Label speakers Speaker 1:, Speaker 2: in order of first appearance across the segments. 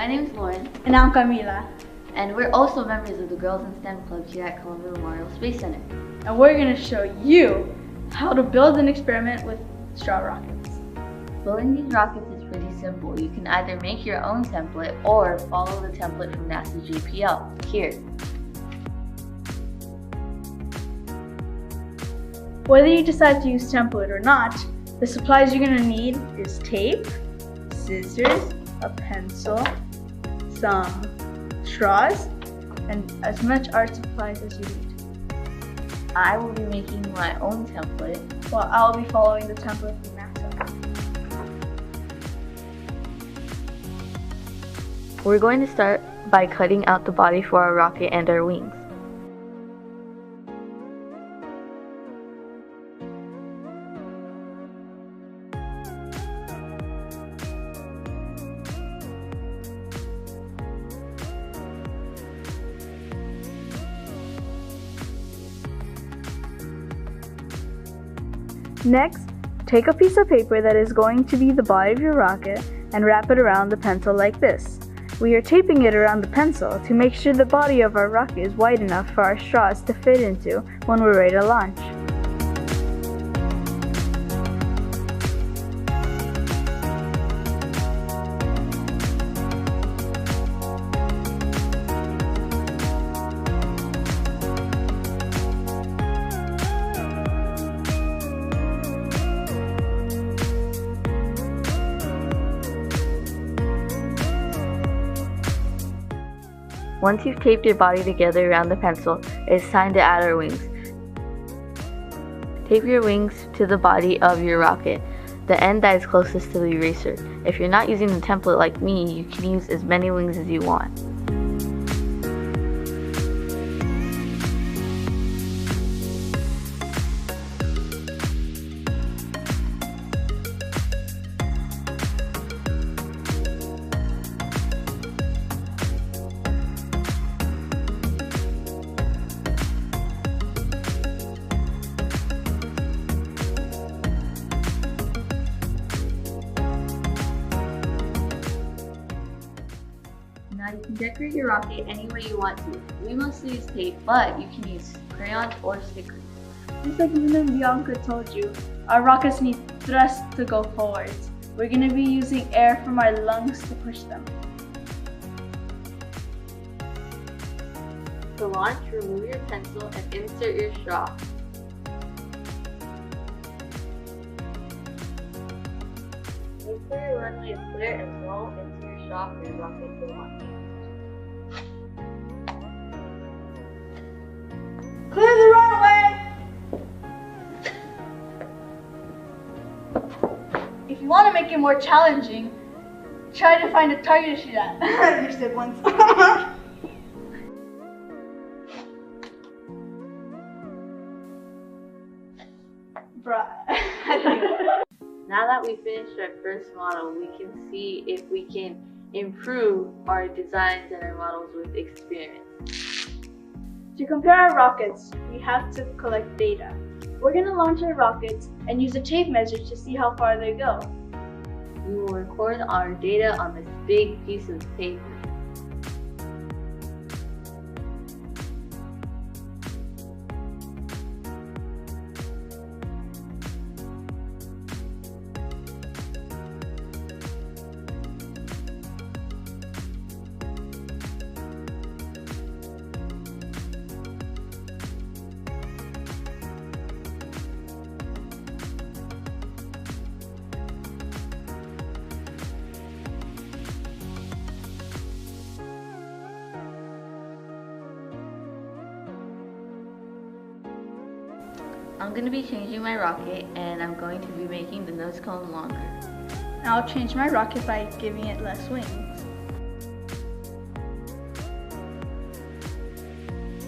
Speaker 1: My name is Lauren.
Speaker 2: And I'm Camila.
Speaker 1: And we're also members of the Girls in STEM Club here at Columbia Memorial Space Center.
Speaker 2: And we're going to show you how to build an experiment with straw rockets.
Speaker 1: Building these rockets is pretty simple. You can either make your own template or follow the template from NASA's JPL here.
Speaker 2: Whether you decide to use template or not, the supplies you're going to need is tape, scissors, a pencil, some straws, and as much art supplies as you need.
Speaker 1: I will be making my own template,
Speaker 2: while I'll be following the template from NASA.
Speaker 1: We're going to start by cutting out the body for our rocket and our wings.
Speaker 2: Next, take a piece of paper that is going to be the body of your rocket and wrap it around the pencil like this. We are taping it around the pencil to make sure the body of our rocket is wide enough for our straws to fit into when we're ready to launch.
Speaker 1: Once you've taped your body together around the pencil, it's time to add our wings. Tape your wings to the body of your rocket, the end that is closest to the eraser. If you're not using the template like me, you can use as many wings as you want. Now you can decorate your rocket any way you want to. We mostly use tape, but you can use crayons or stickers.
Speaker 2: Just like Luna and Bianca told you, our rockets need thrust to go forwards. We're going to be using air from our lungs to push them.
Speaker 1: To launch, remove your pencil and insert your straw. Make sure your runway is clear and blow into your straw for your rocket to launch.
Speaker 2: Clear the runway! If you want to make it more challenging, try to find a target to shoot at. Your siblings. Bruh.
Speaker 1: Now that we finished our first model, we can see if we can improve our designs and our models with experience.
Speaker 2: To compare our rockets, we have to collect data. We're going to launch our rockets and use a tape measure to see how far they go.
Speaker 1: We will record our data on this big piece of paper. I'm going to be changing my rocket, and I'm going to be making the nose cone longer.
Speaker 2: I'll change my rocket by giving it less wings.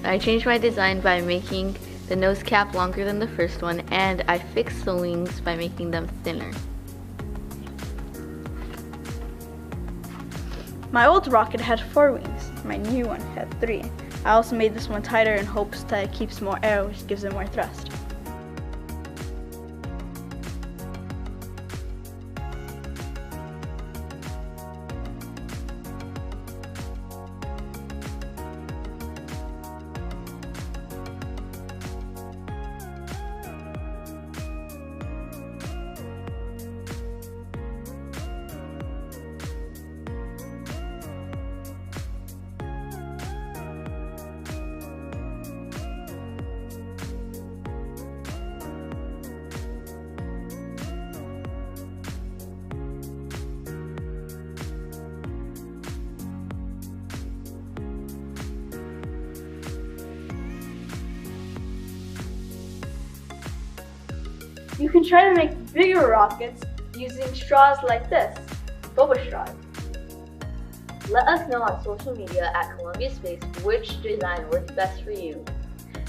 Speaker 1: I changed my design by making the nose cap longer than the first one, and I fixed the wings by making them thinner.
Speaker 2: My old rocket had 4 wings. My new one had 3. I also made this one tighter in hopes that it keeps more air, which gives it more thrust. You can try to make bigger rockets using straws like this, boba straws.
Speaker 1: Let us know on social media at Columbia Space which design works best for you.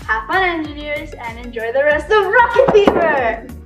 Speaker 2: Have fun, engineers, and enjoy the rest of Rocket Fever!